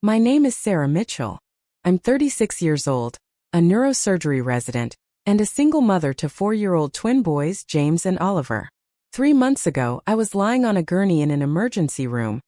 My name is Sarah Mitchell. I'm 36 years old, a neurosurgery resident, and a single mother to 4-year-old twin boys, James and Oliver. 3 months ago, I was lying on a gurney in an emergency room,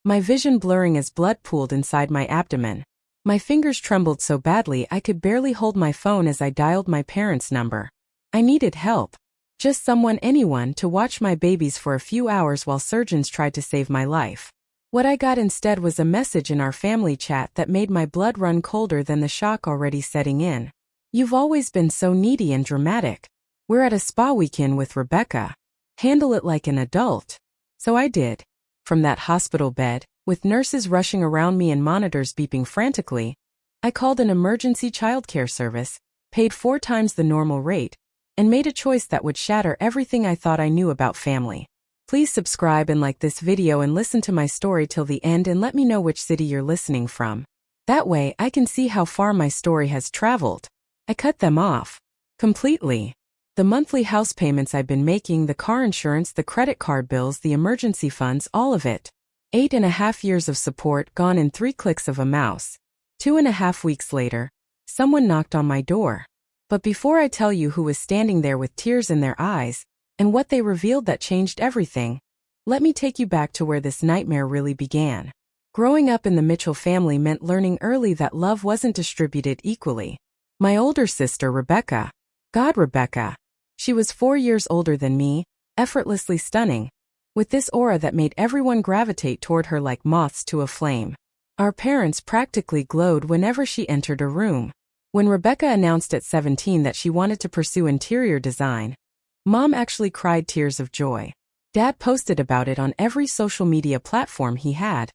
my vision blurring as blood pooled inside my abdomen. My fingers trembled so badly I could barely hold my phone as I dialed my parents' number. I needed help. Just anyone, to watch my babies for a few hours while surgeons tried to save my life. What I got instead was a message in our family chat that made my blood run colder than the shock already setting in. You've always been so needy and dramatic. We're at a spa weekend with Rebecca. Handle it like an adult. So I did. From that hospital bed, with nurses rushing around me and monitors beeping frantically, I called an emergency childcare service, paid 4 times the normal rate, and made a choice that would shatter everything I thought I knew about family. Please subscribe and like this video and listen to my story till the end and let me know which city you're listening from. That way I can see how far my story has traveled. I cut them off. Completely. The monthly house payments I've been making, the car insurance, the credit card bills, the emergency funds, all of it. 8.5 years of support gone in 3 clicks of a mouse. 2.5 weeks later, someone knocked on my door. But before I tell you who was standing there with tears in their eyes, and what they revealed that changed everything, let me take you back to where this nightmare really began. Growing up in the Mitchell family meant learning early that love wasn't distributed equally. My older sister, Rebecca. Rebecca. She was 4 years older than me, effortlessly stunning, with this aura that made everyone gravitate toward her like moths to a flame. Our parents practically glowed whenever she entered a room. When Rebecca announced at 17 that she wanted to pursue interior design, Mom actually cried tears of joy. Dad posted about it on every social media platform he had,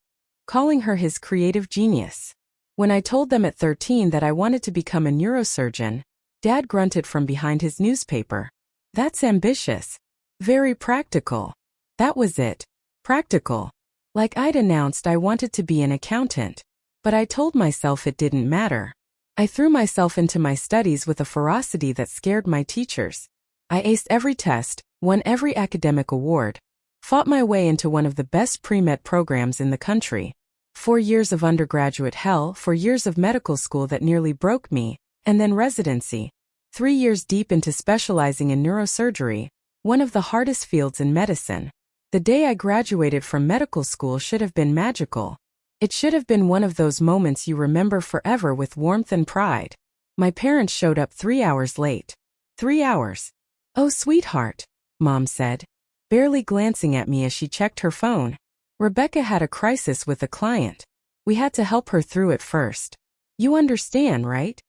calling her his creative genius. When I told them at 13 that I wanted to become a neurosurgeon, Dad grunted from behind his newspaper. That's ambitious. Very practical. That was it. Practical. Like I'd announced I wanted to be an accountant. But I told myself it didn't matter. I threw myself into my studies with a ferocity that scared my teachers. I aced every test, won every academic award, fought my way into one of the best pre-med programs in the country. 4 years of undergraduate hell, 4 years of medical school that nearly broke me, and then residency. 3 years deep into specializing in neurosurgery, one of the hardest fields in medicine. The day I graduated from medical school should have been magical. It should have been one of those moments you remember forever with warmth and pride. My parents showed up 3 hours late. 3 hours. "Oh, sweetheart," Mom said, barely glancing at me as she checked her phone. "Rebecca had a crisis with a client. We had to help her through it first. You understand, right?"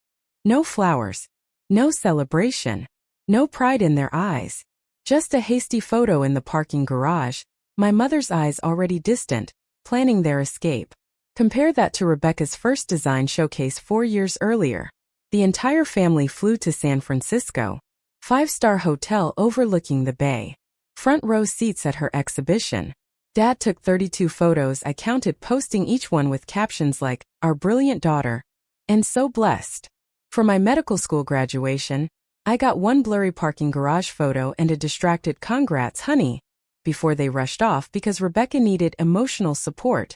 No flowers. No celebration. No pride in their eyes. Just a hasty photo in the parking garage, my mother's eyes already distant, planning their escape. Compare that to Rebecca's first design showcase 4 years earlier. The entire family flew to San Francisco. 5-star hotel overlooking the bay. Front row seats at her exhibition. Dad took 32 photos I counted, posting each one with captions like, "Our brilliant daughter," and "So blessed." For my medical school graduation, I got one blurry parking garage photo and a distracted "Congrats, honey," before they rushed off because Rebecca needed emotional support.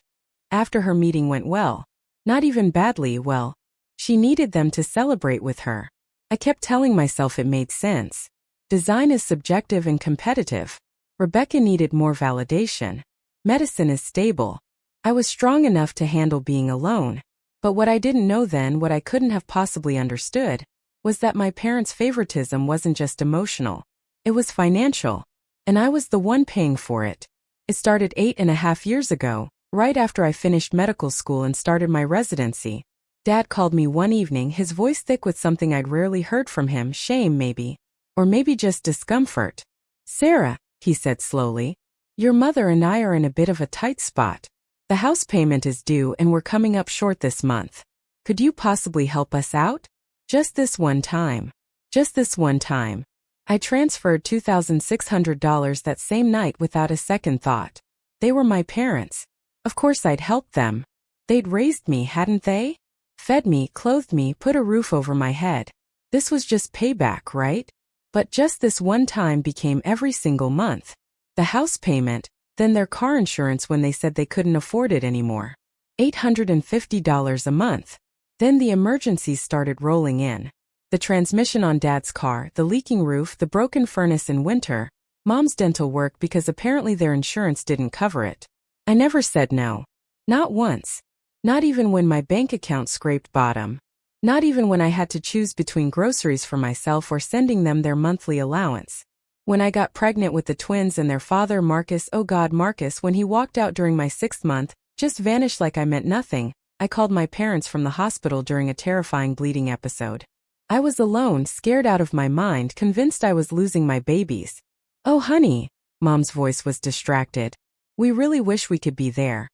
After her meeting went well. Not even badly well. She needed them to celebrate with her. I kept telling myself it made sense. Design is subjective and competitive. Rebecca needed more validation. Medicine is stable. I was strong enough to handle being alone. But what I didn't know then, what I couldn't have possibly understood, was that my parents' favoritism wasn't just emotional. It was financial. And I was the one paying for it. It started 8.5 years ago, right after I finished medical school and started my residency. Dad called me one evening, his voice thick with something I'd rarely heard from him, shame maybe. Or maybe just discomfort. "Sarah," he said slowly, "your mother and I are in a bit of a tight spot. The house payment is due and we're coming up short this month. Could you possibly help us out? Just this one time. Just this one time." I transferred $2,600 that same night without a second thought. They were my parents. Of course I'd help them. They'd raised me, hadn't they? Fed me, clothed me, put a roof over my head. This was just payback, right? But just this one time became every single month. The house payment, then their car insurance when they said they couldn't afford it anymore. $850 a month. Then the emergencies started rolling in. The transmission on Dad's car, the leaking roof, the broken furnace in winter, Mom's dental work because apparently their insurance didn't cover it. I never said no. Not once. Not even when my bank account scraped bottom. Not even when I had to choose between groceries for myself or sending them their monthly allowance. When I got pregnant with the twins and their father, Marcus, oh God, Marcus, when he walked out during my 6th month, just vanished like I meant nothing, I called my parents from the hospital during a terrifying bleeding episode. I was alone, scared out of my mind, convinced I was losing my babies. Oh honey, Mom's voice was distracted. We really wish we could be there.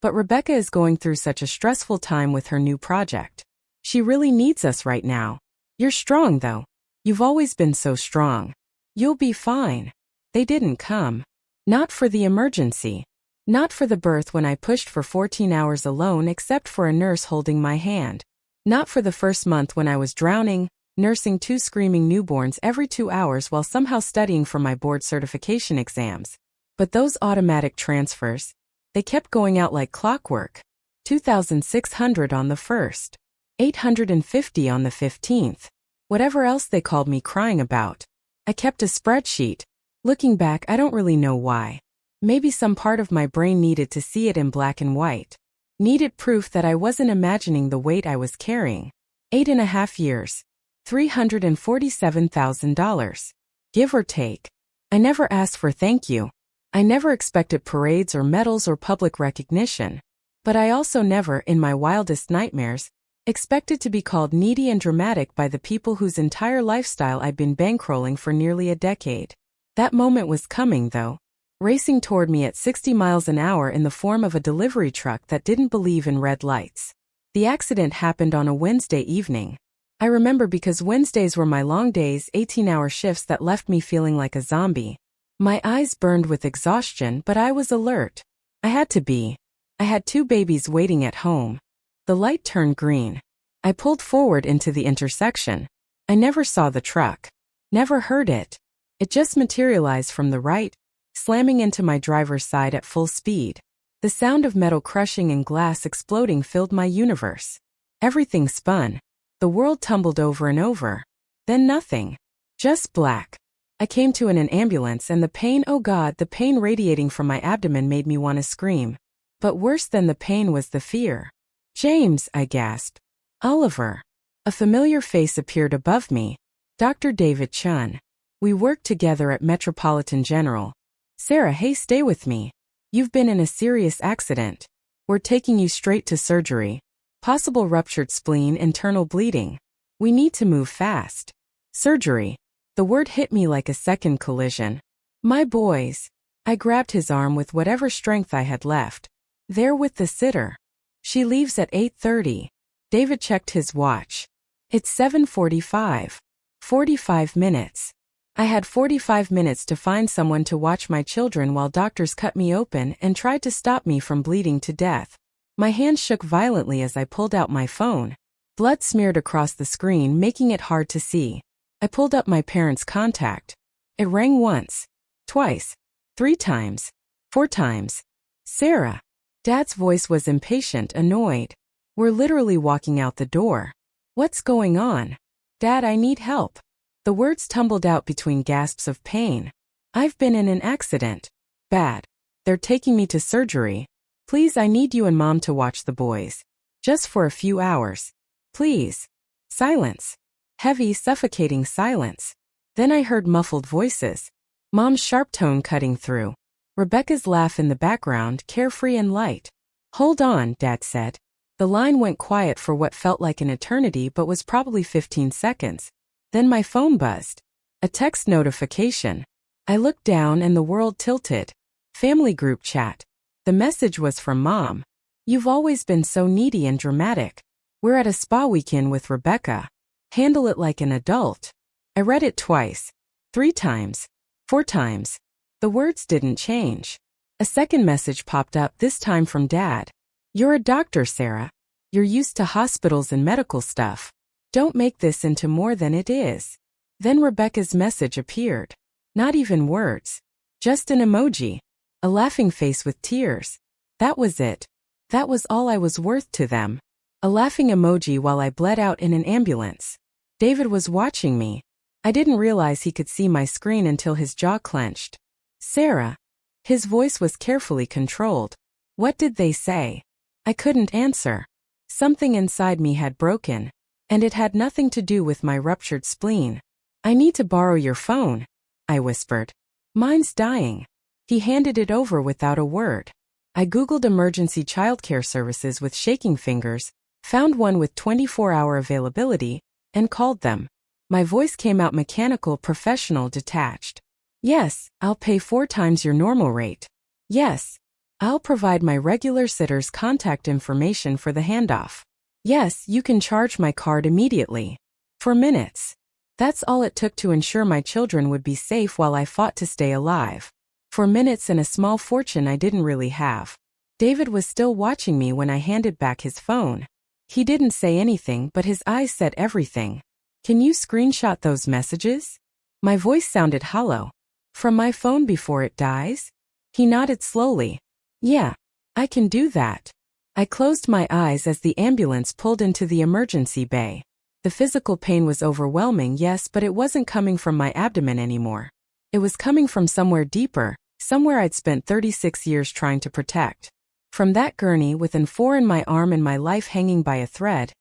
But Rebecca is going through such a stressful time with her new project. She really needs us right now. You're strong though. You've always been so strong. You'll be fine. They didn't come. Not for the emergency. Not for the birth when I pushed for 14 hours alone except for a nurse holding my hand. Not for the first month when I was drowning, nursing 2 screaming newborns every 2 hours while somehow studying for my board certification exams. But those automatic transfers, they kept going out like clockwork. 2,600 on the 1st. 850 on the 15th. Whatever else they called me crying about. I kept a spreadsheet. Looking back, I don't really know why. Maybe some part of my brain needed to see it in black and white. Needed proof that I wasn't imagining the weight I was carrying. 8.5 years. $347,000. Give or take. I never asked for thank you. I never expected parades or medals or public recognition. But I also never, in my wildest nightmares, expected to be called needy and dramatic by the people whose entire lifestyle I'd been bankrolling for nearly a decade. That moment was coming, though, racing toward me at 60 miles an hour in the form of a delivery truck that didn't believe in red lights. The accident happened on a Wednesday evening. I remember because Wednesdays were my long days, 18-hour shifts that left me feeling like a zombie. My eyes burned with exhaustion, but I was alert. I had to be. I had 2 babies waiting at home. The light turned green. I pulled forward into the intersection. I never saw the truck. Never heard it. It just materialized from the right, slamming into my driver's side at full speed. The sound of metal crushing and glass exploding filled my universe. Everything spun. The world tumbled over and over. Then nothing. Just black. I came to in an ambulance and the pain, oh God, the pain radiating from my abdomen made me want to scream. But worse than the pain was the fear. James, I gasped. Oliver. A familiar face appeared above me. Dr. David Chun. We worked together at Metropolitan General. Sarah, hey, stay with me. You've been in a serious accident. We're taking you straight to surgery. Possible ruptured spleen, internal bleeding. We need to move fast. Surgery. The word hit me like a second collision. My boys. I grabbed his arm with whatever strength I had left. There with the sitter. She leaves at 8:30. David checked his watch. It's 7:45. 45 minutes. I had 45 minutes to find someone to watch my children while doctors cut me open and tried to stop me from bleeding to death. My hands shook violently as I pulled out my phone. Blood smeared across the screen, making it hard to see. I pulled up my parents' contact. It rang once, twice, 3 times, 4 times. Sarah. Dad's voice was impatient, annoyed. We're literally walking out the door. What's going on? Dad, I need help. The words tumbled out between gasps of pain. I've been in an accident. Bad. They're taking me to surgery. Please, I need you and Mom to watch the boys. Just for a few hours. Please. Silence. Heavy, suffocating silence. Then I heard muffled voices. Mom's sharp tone cutting through. Rebecca's laugh in the background, carefree and light. Hold on, Dad said. The line went quiet for what felt like an eternity but was probably 15 seconds. Then my phone buzzed. A text notification. I looked down and the world tilted. Family group chat. The message was from Mom. You've always been so needy and dramatic. We're at a spa weekend with Rebecca. Handle it like an adult. I read it twice. 3 times. 4 times. The words didn't change. A second message popped up, this time from Dad. You're a doctor, Sarah. You're used to hospitals and medical stuff. Don't make this into more than it is. Then Rebecca's message appeared. Not even words. Just an emoji. A laughing face with tears. That was it. That was all I was worth to them. A laughing emoji while I bled out in an ambulance. David was watching me. I didn't realize he could see my screen until his jaw clenched. Sarah. His voice was carefully controlled. What did they say? I couldn't answer. Something inside me had broken, and it had nothing to do with my ruptured spleen. I need to borrow your phone, I whispered. Mine's dying. He handed it over without a word. I Googled emergency childcare services with shaking fingers, found one with 24-hour availability, and called them. My voice came out mechanical, professional, detached. Yes, I'll pay 4 times your normal rate. Yes, I'll provide my regular sitter's contact information for the handoff. Yes, you can charge my card immediately. For minutes. That's all it took to ensure my children would be safe while I fought to stay alive. For minutes and a small fortune I didn't really have. David was still watching me when I handed back his phone. He didn't say anything, but his eyes said everything. Can you screenshot those messages? My voice sounded hollow. From my phone before it dies? He nodded slowly. Yeah, I can do that. I closed my eyes as the ambulance pulled into the emergency bay. The physical pain was overwhelming, yes, but it wasn't coming from my abdomen anymore. It was coming from somewhere deeper, somewhere I'd spent 36 years trying to protect. From that gurney with an 4 in my arm and my life hanging by a thread,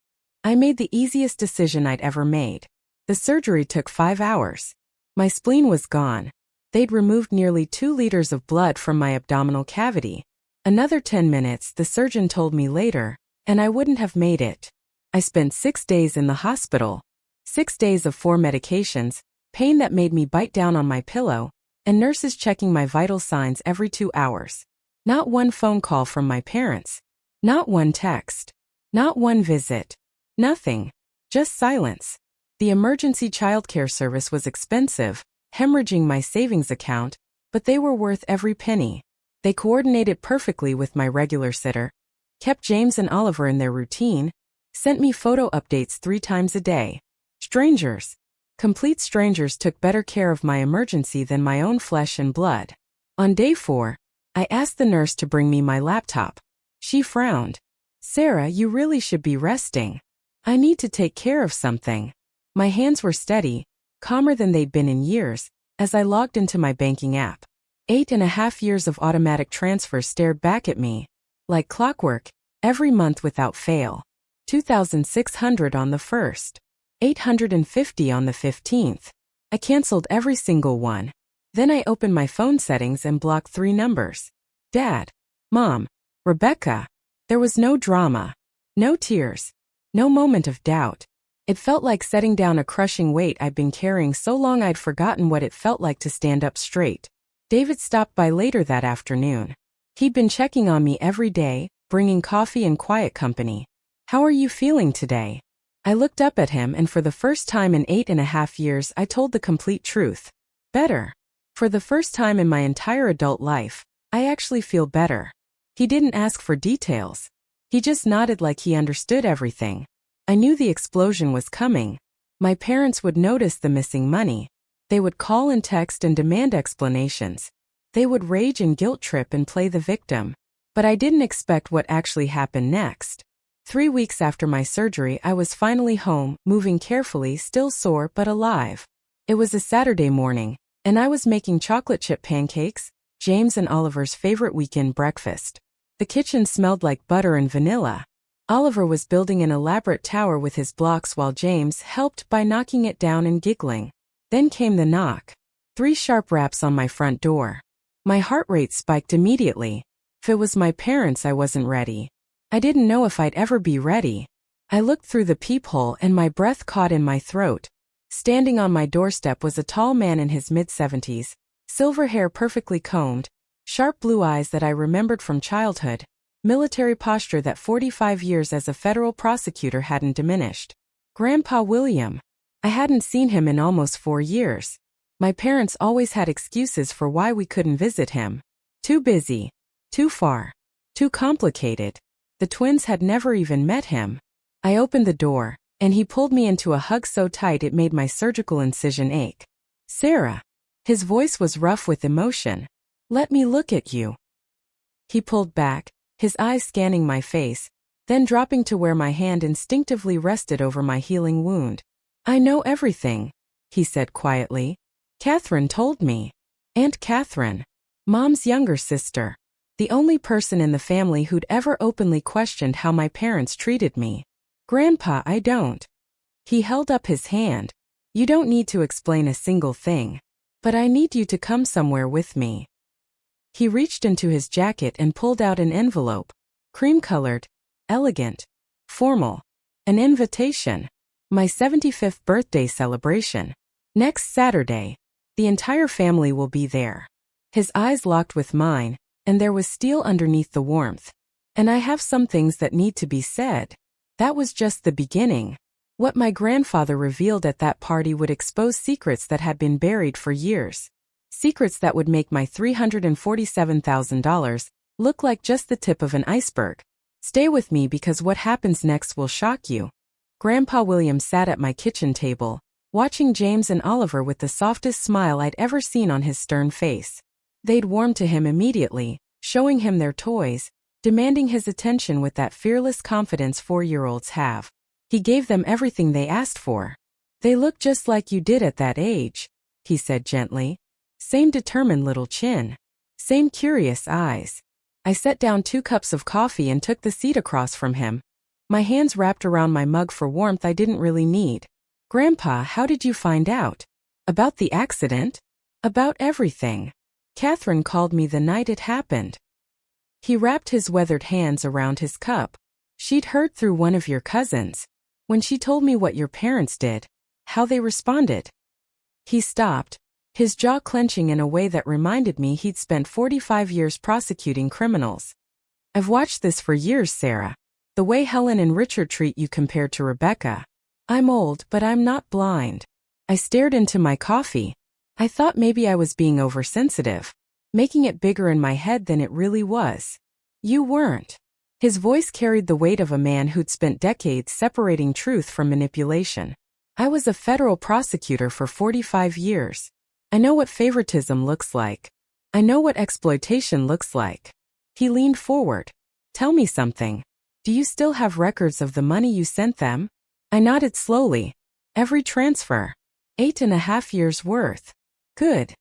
I made the easiest decision I'd ever made. The surgery took 5 hours. My spleen was gone. They'd removed nearly 2 liters of blood from my abdominal cavity. Another 10 minutes, the surgeon told me later, and I wouldn't have made it. I spent 6 days in the hospital. 6 days of 4 medications, pain that made me bite down on my pillow, and nurses checking my vital signs every 2 hours. Not one phone call from my parents. Not one text. Not one visit. Nothing. Just silence. The emergency childcare service was expensive, hemorrhaging my savings account, but they were worth every penny. They coordinated perfectly with my regular sitter, kept James and Oliver in their routine, sent me photo updates 3 times a day. Strangers. Complete strangers took better care of my emergency than my own flesh and blood. On day 4, I asked the nurse to bring me my laptop. She frowned. Sarah, you really should be resting. I need to take care of something. My hands were steady, calmer than they'd been in years, as I logged into my banking app. 8.5 years of automatic transfers stared back at me. Like clockwork, every month without fail. 2,600 on the 1st. 850 on the 15th. I canceled every single one. Then I opened my phone settings and blocked 3 numbers. Dad. Mom. Rebecca. There was no drama. No tears. No moment of doubt. It felt like setting down a crushing weight I'd been carrying so long I'd forgotten what it felt like to stand up straight. David stopped by later that afternoon. He'd been checking on me every day, bringing coffee and quiet company. How are you feeling today? I looked up at him and for the first time in 8.5 years I told the complete truth. Better. For the first time in my entire adult life, I actually feel better. He didn't ask for details. He just nodded like he understood everything. I knew the explosion was coming. My parents would notice the missing money. They would call and text and demand explanations. They would rage and guilt trip and play the victim. But I didn't expect what actually happened next. 3 weeks after my surgery, I was finally home, moving carefully, still sore but alive. It was a Saturday morning, and I was making chocolate chip pancakes, James and Oliver's favorite weekend breakfast. The kitchen smelled like butter and vanilla. Oliver was building an elaborate tower with his blocks while James helped by knocking it down and giggling. Then came the knock. 3 sharp raps on my front door. My heart rate spiked immediately. If it was my parents, I wasn't ready. I didn't know if I'd ever be ready. I looked through the peephole and my breath caught in my throat. Standing on my doorstep was a tall man in his mid-70s, silver hair perfectly combed, sharp blue eyes that I remembered from childhood, military posture that 45 years as a federal prosecutor hadn't diminished. Grandpa William. I hadn't seen him in almost 4 years. My parents always had excuses for why we couldn't visit him. Too busy. Too far. Too complicated. The twins had never even met him. I opened the door, and he pulled me into a hug so tight it made my surgical incision ache. Sarah. His voice was rough with emotion. Let me look at you. He pulled back, his eyes scanning my face, then dropping to where my hand instinctively rested over my healing wound. "I know everything," he said quietly. "Catherine told me." Aunt Catherine, Mom's younger sister. The only person in the family who'd ever openly questioned how my parents treated me. "Grandpa, I don't." He held up his hand. "You don't need to explain a single thing. But I need you to come somewhere with me." He reached into his jacket and pulled out an envelope. Cream-colored, elegant, formal. An invitation. My 75th birthday celebration. Next Saturday. The entire family will be there. His eyes locked with mine, and there was steel underneath the warmth. "And I have some things that need to be said." That was just the beginning. What my grandfather revealed at that party would expose secrets that had been buried for years. Secrets that would make my $347,000 look like just the tip of an iceberg. Stay with me because what happens next will shock you. Grandpa William sat at my kitchen table, watching James and Oliver with the softest smile I'd ever seen on his stern face. They'd warmed to him immediately, showing him their toys, demanding his attention with that fearless confidence 4-year-olds have. He gave them everything they asked for. "They look just like you did at that age," he said gently. "Same determined little chin. Same curious eyes." I set down 2 cups of coffee and took the seat across from him. My hands wrapped around my mug for warmth I didn't really need. "Grandpa, how did you find out? About the accident?" "About everything. Catherine called me the night it happened." He wrapped his weathered hands around his cup. "She'd heard through one of your cousins. When she told me what your parents did, how they responded." He stopped, his jaw clenching in a way that reminded me he'd spent 45 years prosecuting criminals. "I've watched this for years, Sarah. The way Helen and Richard treat you compared to Rebecca. I'm old, but I'm not blind." I stared into my coffee. I thought maybe I was being oversensitive, making it bigger in my head than it really was. "You weren't." His voice carried the weight of a man who'd spent decades separating truth from manipulation. "I was a federal prosecutor for 45 years. I know what favoritism looks like. I know what exploitation looks like." He leaned forward. "Tell me something. Do you still have records of the money you sent them?" I nodded slowly. "Every transfer. 8.5 years worth." "Good."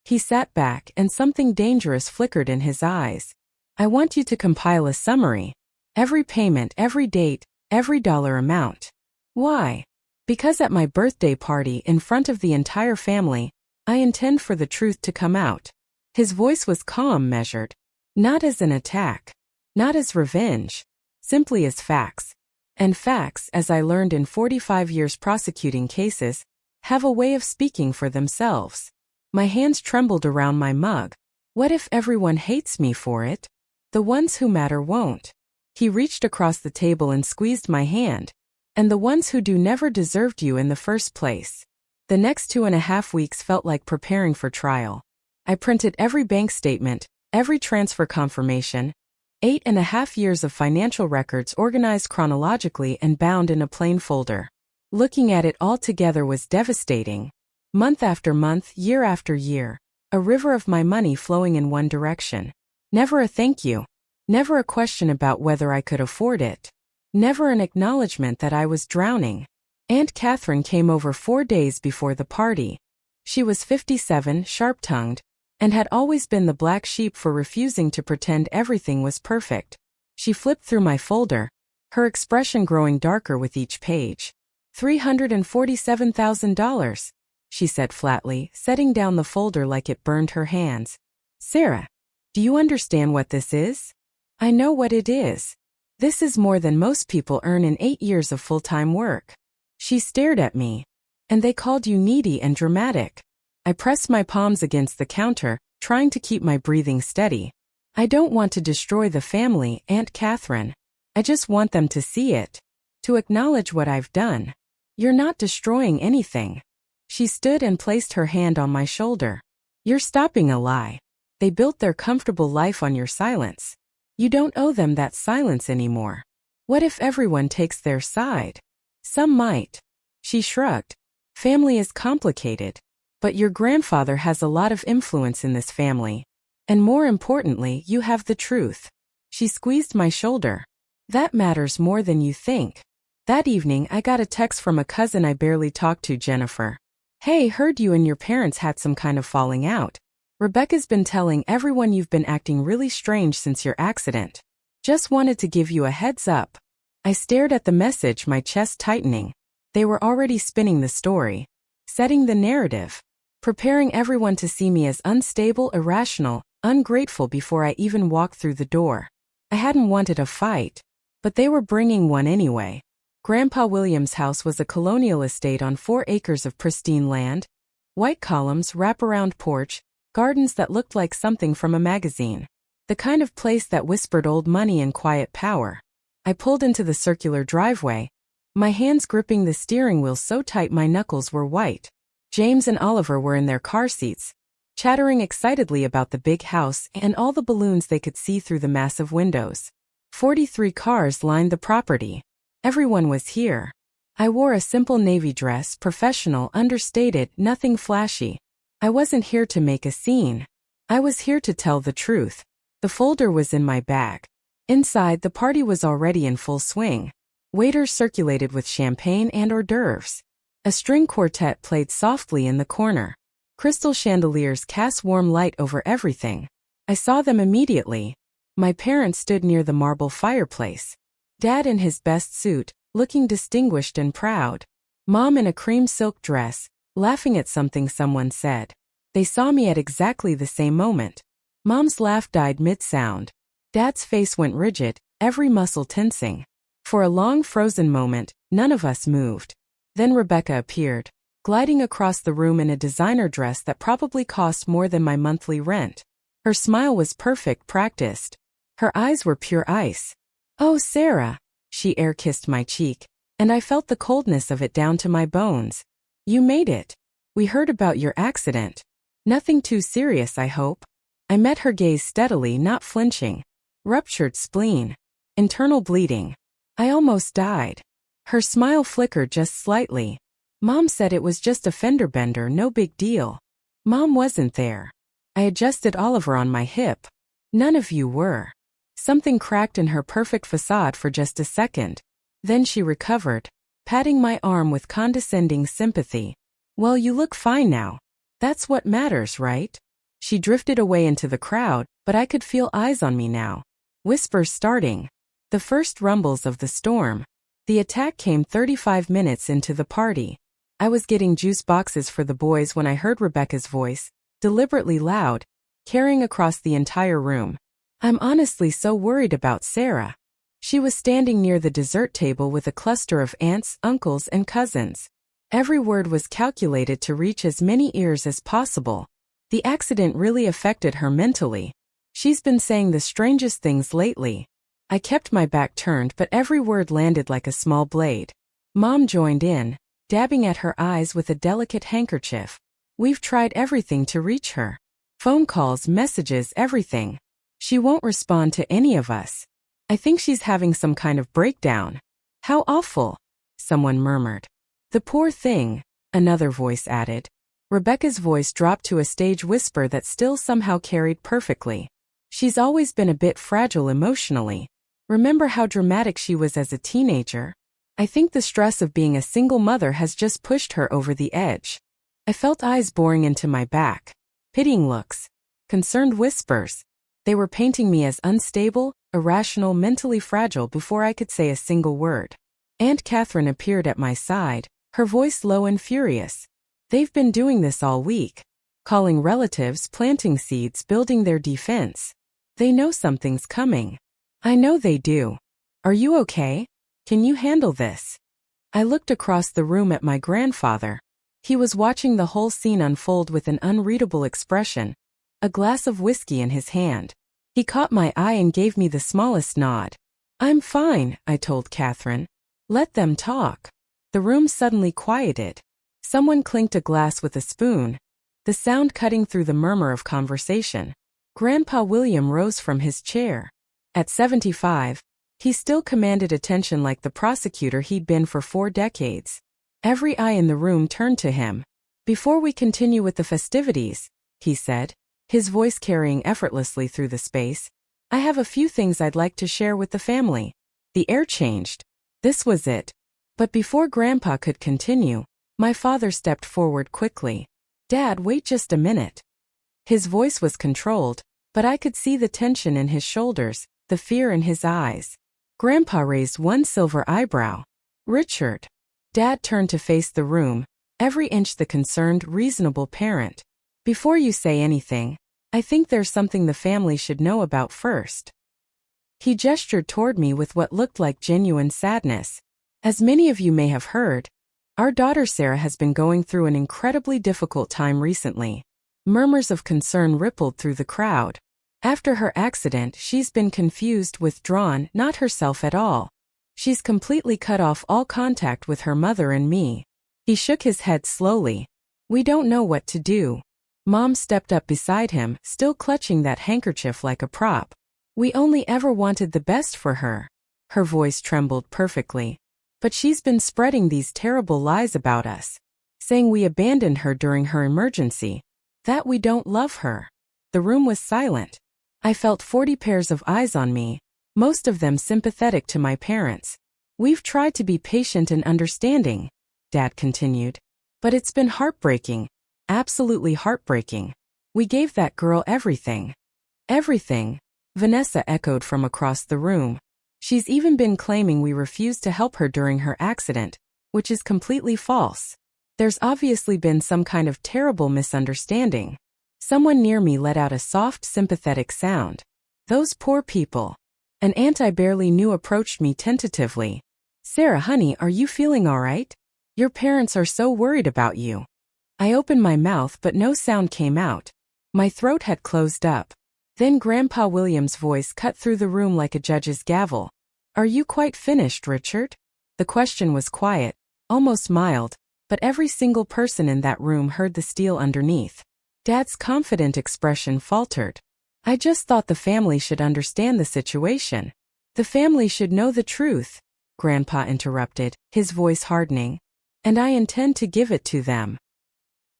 He sat back and something dangerous flickered in his eyes. "I want you to compile a summary. Every payment, every date, every dollar amount." "Why?" "Because at my birthday party in front of the entire family, I intend for the truth to come out." His voice was calm, measured. Not as an attack. Not as revenge. Simply as facts. And facts, as I learned in 45 years prosecuting cases, have a way of speaking for themselves. My hands trembled around my mug. What if everyone hates me for it? The ones who matter won't. He reached across the table and squeezed my hand. "And the ones who do never deserved you in the first place." The next 2.5 weeks felt like preparing for trial. I printed every bank statement, every transfer confirmation, 8.5 years of financial records organized chronologically and bound in a plain folder. Looking at it all together was devastating. Month after month, year after year, a river of my money flowing in one direction. Never a thank you. Never a question about whether I could afford it. Never an acknowledgement that I was drowning. Aunt Catherine came over 4 days before the party. She was 57, sharp-tongued, and had always been the black sheep for refusing to pretend everything was perfect. She flipped through my folder, her expression growing darker with each page. $347,000, she said flatly, setting down the folder like it burned her hands. "Sarah, do you understand what this is?" "I know what it is. This is more than most people earn in 8 years of full-time work." She stared at me. "And they called you needy and dramatic." I pressed my palms against the counter, trying to keep my breathing steady. "I don't want to destroy the family, Aunt Catherine. I just want them to see it. To acknowledge what I've done." "You're not destroying anything." She stood and placed her hand on my shoulder. "You're stopping a lie. They built their comfortable life on your silence. You don't owe them that silence anymore. What if everyone takes their side?" "Some might." She shrugged. "Family is complicated. But your grandfather has a lot of influence in this family. And more importantly, you have the truth. She squeezed my shoulder. That matters more than you think. That evening, I got a text from a cousin I barely talked to, Jennifer. Hey, heard you and your parents had some kind of falling out. Rebecca's been telling everyone you've been acting really strange since your accident. Just wanted to give you a heads up. I stared at the message, my chest tightening. They were already spinning the story, setting the narrative, preparing everyone to see me as unstable, irrational, ungrateful before I even walked through the door. I hadn't wanted a fight, but they were bringing one anyway. Grandpa William's house was a colonial estate on 4 acres of pristine land, white columns, wraparound porch, gardens that looked like something from a magazine. The kind of place that whispered old money and quiet power. I pulled into the circular driveway, my hands gripping the steering wheel so tight my knuckles were white. James and Oliver were in their car seats, chattering excitedly about the big house and all the balloons they could see through the massive windows. 43 cars lined the property. Everyone was here. I wore a simple navy dress, professional, understated, nothing flashy. I wasn't here to make a scene. I was here to tell the truth. The folder was in my bag. Inside, the party was already in full swing. Waiters circulated with champagne and hors d'oeuvres. A string quartet played softly in the corner. Crystal chandeliers cast warm light over everything. I saw them immediately. My parents stood near the marble fireplace. Dad in his best suit, looking distinguished and proud. Mom in a cream silk dress, laughing at something someone said. They saw me at exactly the same moment. Mom's laugh died mid-sound. Dad's face went rigid, every muscle tensing. For a long frozen moment, none of us moved. Then Rebecca appeared, gliding across the room in a designer dress that probably cost more than my monthly rent. Her smile was perfect, practiced. Her eyes were pure ice. Oh, Sarah, she air-kissed my cheek, and I felt the coldness of it down to my bones. You made it. We heard about your accident. Nothing too serious, I hope. I met her gaze steadily, not flinching. Ruptured spleen. Internal bleeding. I almost died. Her smile flickered just slightly. Mom said it was just a fender bender, no big deal. Mom wasn't there. I adjusted Oliver on my hip. None of you were. Something cracked in her perfect facade for just a second. Then she recovered, patting my arm with condescending sympathy. Well, you look fine now. That's what matters, right? She drifted away into the crowd, but I could feel eyes on me now. Whispers starting. The first rumbles of the storm. The attack came 35 minutes into the party. I was getting juice boxes for the boys when I heard Rebecca's voice, deliberately loud, carrying across the entire room. I'm honestly so worried about Sarah. She was standing near the dessert table with a cluster of aunts, uncles, and cousins. Every word was calculated to reach as many ears as possible. The accident really affected her mentally. She's been saying the strangest things lately. I kept my back turned, but every word landed like a small blade. Mom joined in, dabbing at her eyes with a delicate handkerchief. We've tried everything to reach her. Phone calls, messages, everything. She won't respond to any of us. I think she's having some kind of breakdown. How awful, someone murmured. The poor thing, another voice added. Rebecca's voice dropped to a stage whisper that still somehow carried perfectly. She's always been a bit fragile emotionally. Remember how dramatic she was as a teenager? I think the stress of being a single mother has just pushed her over the edge. I felt eyes boring into my back. Pitying looks. Concerned whispers. They were painting me as unstable, irrational, mentally fragile before I could say a single word. Aunt Catherine appeared at my side, her voice low and furious. They've been doing this all week. Calling relatives, planting seeds, building their defense. They know something's coming. I know they do. Are you okay? Can you handle this? I looked across the room at my grandfather. He was watching the whole scene unfold with an unreadable expression, a glass of whiskey in his hand. He caught my eye and gave me the smallest nod. I'm fine, I told Catherine. Let them talk. The room suddenly quieted. Someone clinked a glass with a spoon, the sound cutting through the murmur of conversation. Grandpa William rose from his chair. At 75, he still commanded attention like the prosecutor he'd been for 4 decades. Every eye in the room turned to him. Before we continue with the festivities, he said, his voice carrying effortlessly through the space, I have a few things I'd like to share with the family. The air changed. This was it. But before Grandpa could continue, my father stepped forward quickly. Dad, wait just a minute. His voice was controlled, but I could see the tension in his shoulders, the fear in his eyes. Grandpa raised one silver eyebrow. Richard. Dad turned to face the room, every inch the concerned, reasonable parent. Before you say anything, I think there's something the family should know about first. He gestured toward me with what looked like genuine sadness. As many of you may have heard, our daughter Sarah has been going through an incredibly difficult time recently. Murmurs of concern rippled through the crowd. After her accident, she's been confused, withdrawn, not herself at all. She's completely cut off all contact with her mother and me. He shook his head slowly. We don't know what to do. Mom stepped up beside him, still clutching that handkerchief like a prop. We only ever wanted the best for her. Her voice trembled perfectly. But she's been spreading these terrible lies about us, saying we abandoned her during her emergency, that we don't love her. The room was silent. I felt 40 pairs of eyes on me, most of them sympathetic to my parents. We've tried to be patient and understanding, Dad continued. But it's been heartbreaking. Absolutely heartbreaking. We gave that girl everything. Everything, Vanessa echoed from across the room. She's even been claiming we refused to help her during her accident, which is completely false. There's obviously been some kind of terrible misunderstanding. Someone near me let out a soft, sympathetic sound. Those poor people. An aunt I barely knew approached me tentatively. Sarah, honey, are you feeling all right? Your parents are so worried about you. I opened my mouth but no sound came out. My throat had closed up. Then Grandpa William's voice cut through the room like a judge's gavel. Are you quite finished, Richard? The question was quiet, almost mild, but every single person in that room heard the steel underneath. Dad's confident expression faltered. I just thought the family should understand the situation. The family should know the truth, Grandpa interrupted, his voice hardening. And I intend to give it to them.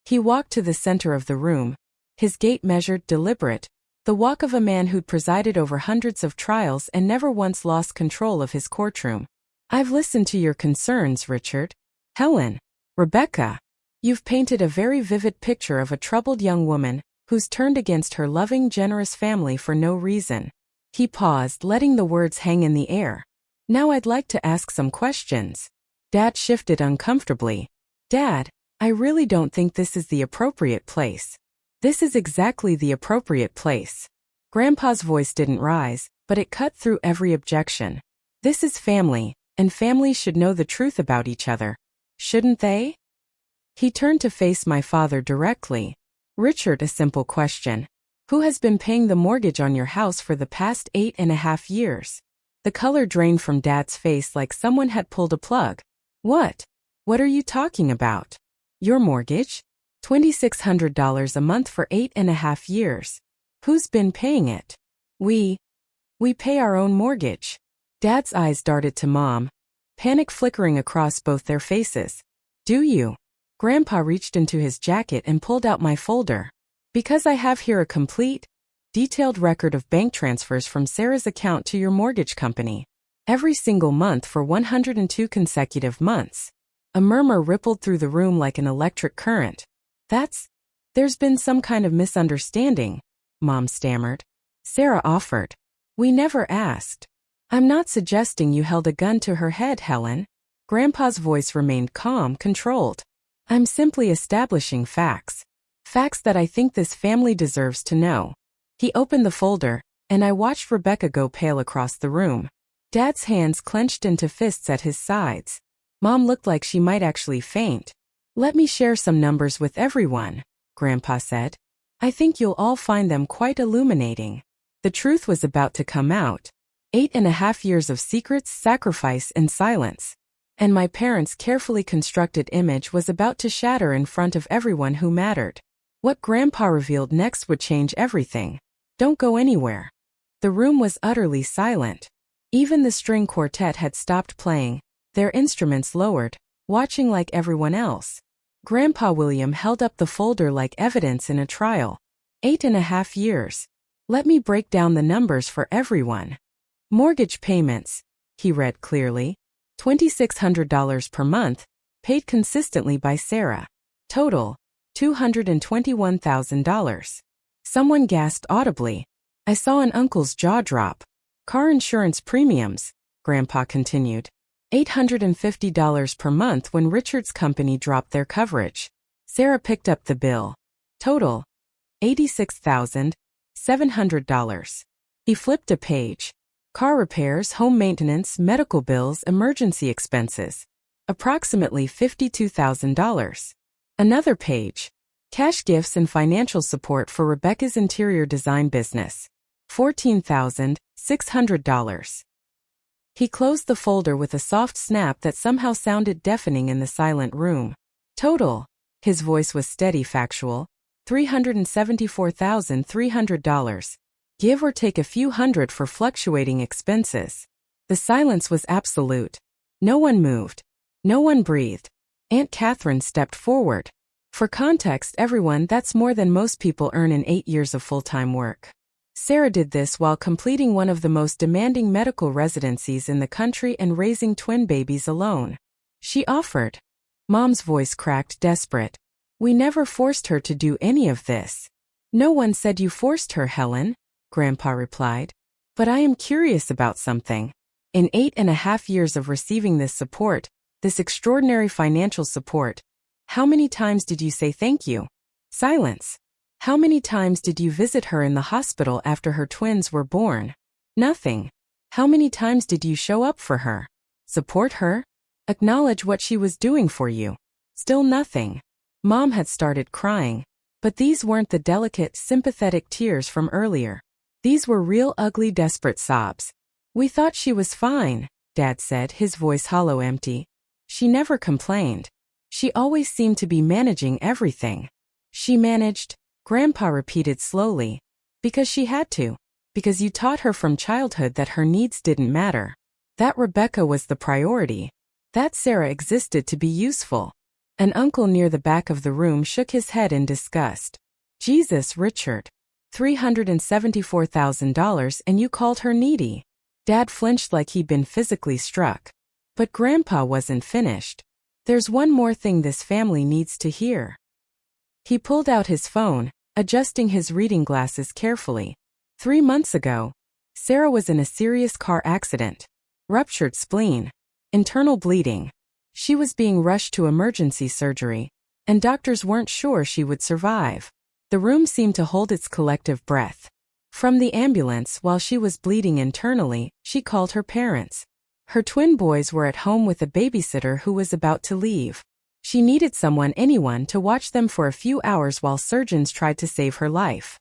He walked to the center of the room, his gait measured, deliberate, the walk of a man who'd presided over hundreds of trials and never once lost control of his courtroom. I've listened to your concerns, Richard. Helen, Rebecca, you've painted a very vivid picture of a troubled young woman who's turned against her loving, generous family for no reason. He paused, letting the words hang in the air. Now I'd like to ask some questions. Dad shifted uncomfortably. Dad, I really don't think this is the appropriate place. This is exactly the appropriate place. Grandpa's voice didn't rise, but it cut through every objection. This is family, and families should know the truth about each other. Shouldn't they? He turned to face my father directly. Richard, a simple question. Who has been paying the mortgage on your house for the past 8.5 years? The color drained from Dad's face like someone had pulled a plug. What? What are you talking about? Your mortgage? $2,600 a month for 8.5 years. Who's been paying it? We pay our own mortgage. Dad's eyes darted to Mom, panic flickering across both their faces. Do you? Grandpa reached into his jacket and pulled out my folder. Because I have here a complete, detailed record of bank transfers from Sarah's account to your mortgage company. Every single month for 102 consecutive months. A murmur rippled through the room like an electric current. There's been some kind of misunderstanding, Mom stammered. Sarah offered. We never asked. I'm not suggesting you held a gun to her head, Helen. Grandpa's voice remained calm, controlled. I'm simply establishing facts. Facts that I think this family deserves to know. He opened the folder, and I watched Rebecca go pale across the room. Dad's hands clenched into fists at his sides. Mom looked like she might actually faint. Let me share some numbers with everyone, Grandpa said. I think you'll all find them quite illuminating. The truth was about to come out. 8.5 years of secrets, sacrifice, and silence. And my parents' carefully constructed image was about to shatter in front of everyone who mattered. What Grandpa revealed next would change everything. Don't go anywhere. The room was utterly silent. Even the string quartet had stopped playing, their instruments lowered, watching like everyone else. Grandpa William held up the folder like evidence in a trial. 8.5 years. Let me break down the numbers for everyone. Mortgage payments, he read clearly. $2,600 per month, paid consistently by Sarah. Total, $221,000. Someone gasped audibly. I saw an uncle's jaw drop. Car insurance premiums, Grandpa continued. $850 per month when Richard's company dropped their coverage. Sarah picked up the bill. Total, $86,700. He flipped a page. Car repairs, home maintenance, medical bills, emergency expenses. Approximately $52,000. Another page. Cash gifts and financial support for Rebecca's interior design business. $14,600. He closed the folder with a soft snap that somehow sounded deafening in the silent room. Total. His voice was steady, factual. $374,300. Give or take a few hundred for fluctuating expenses. The silence was absolute. No one moved. No one breathed. Aunt Catherine stepped forward. For context, everyone, that's more than most people earn in 8 years of full-time work. Sarah did this while completing one of the most demanding medical residencies in the country and raising twin babies alone. She offered. Mom's voice cracked, desperate. We never forced her to do any of this. No one said you forced her, Helen, Grandpa replied. But I am curious about something. In 8.5 years of receiving this support, this extraordinary financial support, how many times did you say thank you? Silence. How many times did you visit her in the hospital after her twins were born? Nothing. How many times did you show up for her? Support her? Acknowledge what she was doing for you? Still nothing. Mom had started crying. But these weren't the delicate, sympathetic tears from earlier. These were real, ugly, desperate sobs. We thought she was fine, Dad said, his voice hollow, empty. She never complained. She always seemed to be managing everything. She managed, Grandpa repeated slowly. Because she had to. Because you taught her from childhood that her needs didn't matter. That Rebecca was the priority. That Sarah existed to be useful. An uncle near the back of the room shook his head in disgust. Jesus, Richard. $374,000 and you called her needy. Dad flinched like he'd been physically struck. But Grandpa wasn't finished. There's one more thing this family needs to hear. He pulled out his phone, adjusting his reading glasses carefully. 3 months ago, Sarah was in a serious car accident. Ruptured spleen. Internal bleeding. She was being rushed to emergency surgery, and doctors weren't sure she would survive. The room seemed to hold its collective breath. From the ambulance, while she was bleeding internally, she called her parents. Her twin boys were at home with a babysitter who was about to leave. She needed anyone to watch them for a few hours while surgeons tried to save her life.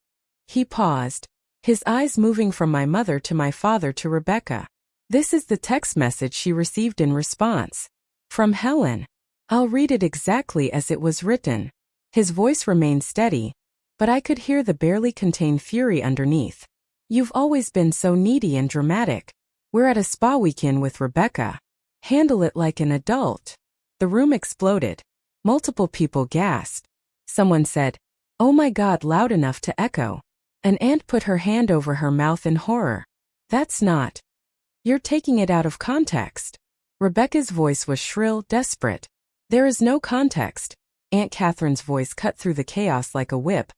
He paused, his eyes moving from my mother to my father to Rebecca. This is the text message she received in response. From Helen. I'll read it exactly as it was written. His voice remained steady, but I could hear the barely contained fury underneath. You've always been so needy and dramatic. We're at a spa weekend with Rebecca. Handle it like an adult. The room exploded. Multiple people gasped. Someone said, "Oh my God," loud enough to echo. An aunt put her hand over her mouth in horror. That's not. You're taking it out of context. Rebecca's voice was shrill, desperate. There is no context. Aunt Catherine's voice cut through the chaos like a whip.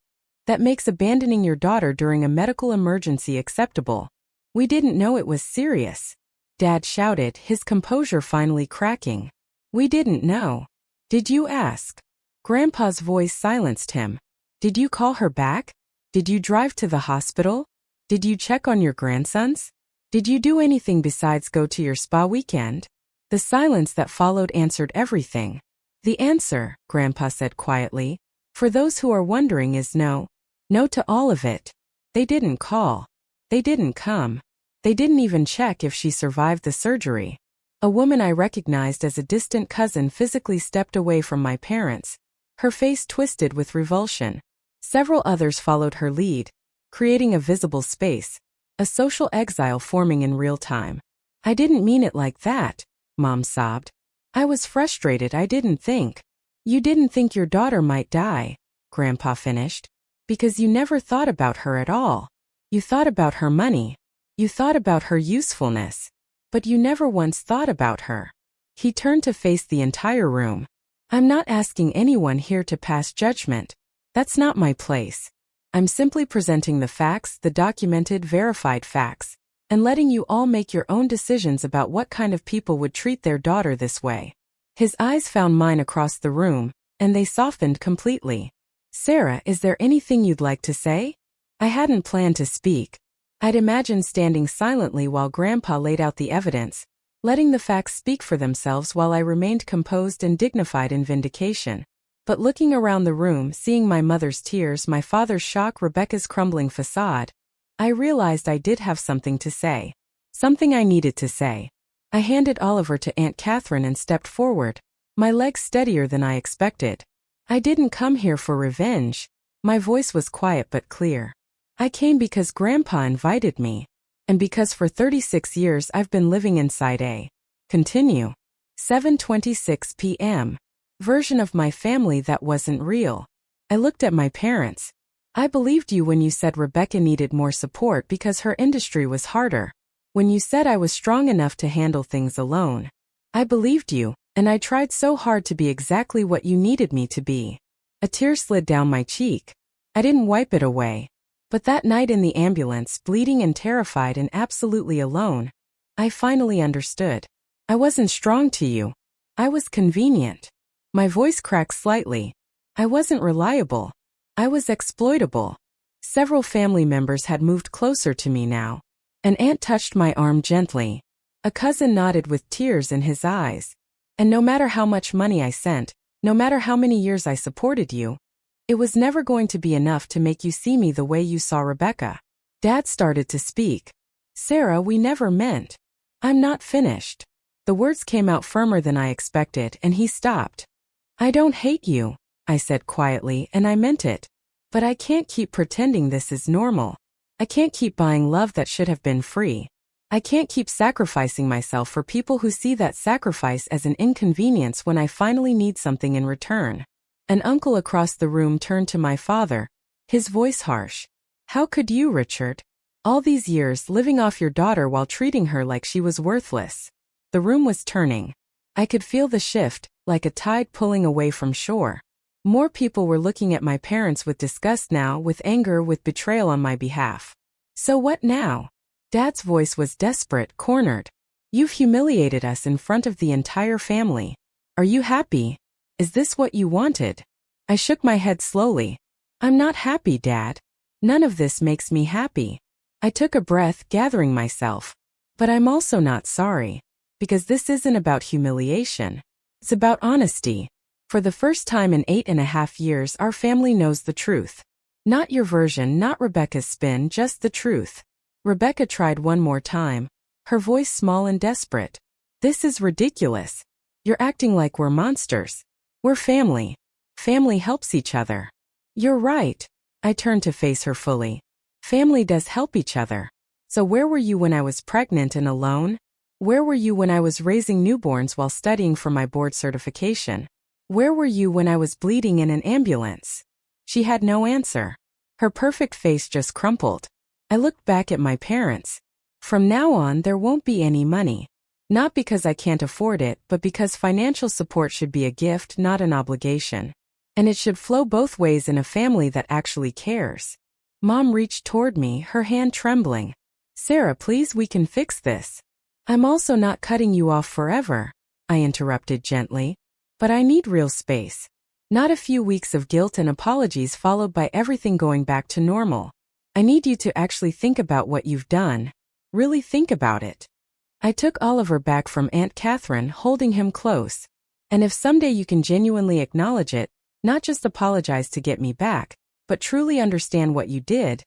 That makes abandoning your daughter during a medical emergency acceptable. We didn't know it was serious. Dad shouted, his composure finally cracking. We didn't know. Did you ask? Grandpa's voice silenced him. Did you call her back? Did you drive to the hospital? Did you check on your grandsons? Did you do anything besides go to your spa weekend? The silence that followed answered everything. The answer, Grandpa said quietly, for those who are wondering, is no. No to all of it. They didn't call. They didn't come. They didn't even check if she survived the surgery. A woman I recognized as a distant cousin physically stepped away from my parents, her face twisted with revulsion. Several others followed her lead, creating a visible space, a social exile forming in real time. I didn't mean it like that, Mom sobbed. I was frustrated. I didn't think. You didn't think your daughter might die, Grandpa finished. Because you never thought about her at all. You thought about her money. You thought about her usefulness. But you never once thought about her. He turned to face the entire room. I'm not asking anyone here to pass judgment. That's not my place. I'm simply presenting the facts, the documented, verified facts, and letting you all make your own decisions about what kind of people would treat their daughter this way. His eyes found mine across the room, and they softened completely. Sarah, is there anything you'd like to say? I hadn't planned to speak. I'd imagined standing silently while Grandpa laid out the evidence, letting the facts speak for themselves while I remained composed and dignified in vindication. But looking around the room, seeing my mother's tears, my father's shock, Rebecca's crumbling facade, I realized I did have something to say. Something I needed to say. I handed Oliver to Aunt Catherine and stepped forward, my legs steadier than I expected. I didn't come here for revenge. My voice was quiet but clear. I came because Grandpa invited me. And because for 36 years I've been living inside a continue 7:26 p.m. version of my family that wasn't real. I looked at my parents. I believed you when you said Rebecca needed more support because her industry was harder. When you said I was strong enough to handle things alone. I believed you, and I tried so hard to be exactly what you needed me to be. A tear slid down my cheek. I didn't wipe it away. But that night in the ambulance, bleeding and terrified and absolutely alone, I finally understood. I wasn't strong to you. I was convenient. My voice cracked slightly. I wasn't reliable. I was exploitable. Several family members had moved closer to me now. An aunt touched my arm gently. A cousin nodded with tears in his eyes. And no matter how much money I sent, no matter how many years I supported you, it was never going to be enough to make you see me the way you saw Rebecca. Dad started to speak. Sarah, we never meant. I'm not finished. The words came out firmer than I expected, and he stopped. I don't hate you, I said quietly, and I meant it. But I can't keep pretending this is normal. I can't keep buying love that should have been free. I can't keep sacrificing myself for people who see that sacrifice as an inconvenience when I finally need something in return. An uncle across the room turned to my father, his voice harsh. How could you, Richard? All these years living off your daughter while treating her like she was worthless. The room was turning. I could feel the shift, like a tide pulling away from shore. More people were looking at my parents with disgust now, with anger, with betrayal on my behalf. So what now? Dad's voice was desperate, cornered. You've humiliated us in front of the entire family. Are you happy? Is this what you wanted? I shook my head slowly. I'm not happy, Dad. None of this makes me happy. I took a breath, gathering myself. But I'm also not sorry. Because this isn't about humiliation. It's about honesty. For the first time in 8.5 years, our family knows the truth. Not your version, not Rebecca's spin, just the truth. Rebecca tried one more time, her voice small and desperate. This is ridiculous. You're acting like we're monsters. We're family. Family helps each other. You're right. I turned to face her fully. Family does help each other. So where were you when I was pregnant and alone? Where were you when I was raising newborns while studying for my board certification? Where were you when I was bleeding in an ambulance? She had no answer. Her perfect face just crumpled. I looked back at my parents. From now on, there won't be any money. Not because I can't afford it, but because financial support should be a gift, not an obligation. And it should flow both ways in a family that actually cares. Mom reached toward me, her hand trembling. Sarah, please, we can fix this. I'm also not cutting you off forever, I interrupted gently. But I need real space. Not a few weeks of guilt and apologies followed by everything going back to normal. I need you to actually think about what you've done. Really think about it. I took Oliver back from Aunt Catherine, holding him close. And if someday you can genuinely acknowledge it, not just apologize to get me back, but truly understand what you did,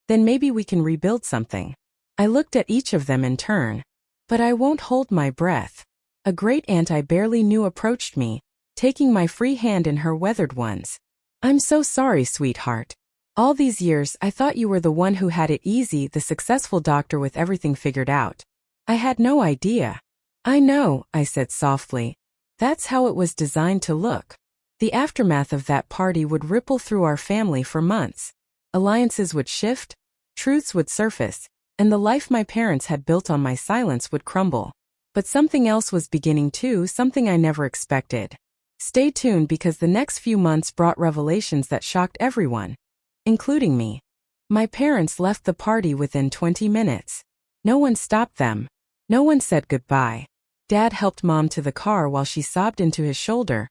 then maybe we can rebuild something. I looked at each of them in turn. But I won't hold my breath. A great aunt I barely knew approached me, taking my free hand in her weathered ones. I'm so sorry, sweetheart. All these years I thought you were the one who had it easy, the successful doctor with everything figured out. I had no idea. I know, I said softly. That's how it was designed to look. The aftermath of that party would ripple through our family for months. Alliances would shift, Truths would surface, and the life my parents had built on my silence would crumble. But something else was beginning too, something I never expected. Stay tuned because the next few months brought revelations that shocked everyone, including me. My parents left the party within 20 minutes. No one stopped them. No one said goodbye. Dad helped Mom to the car while she sobbed into his shoulder,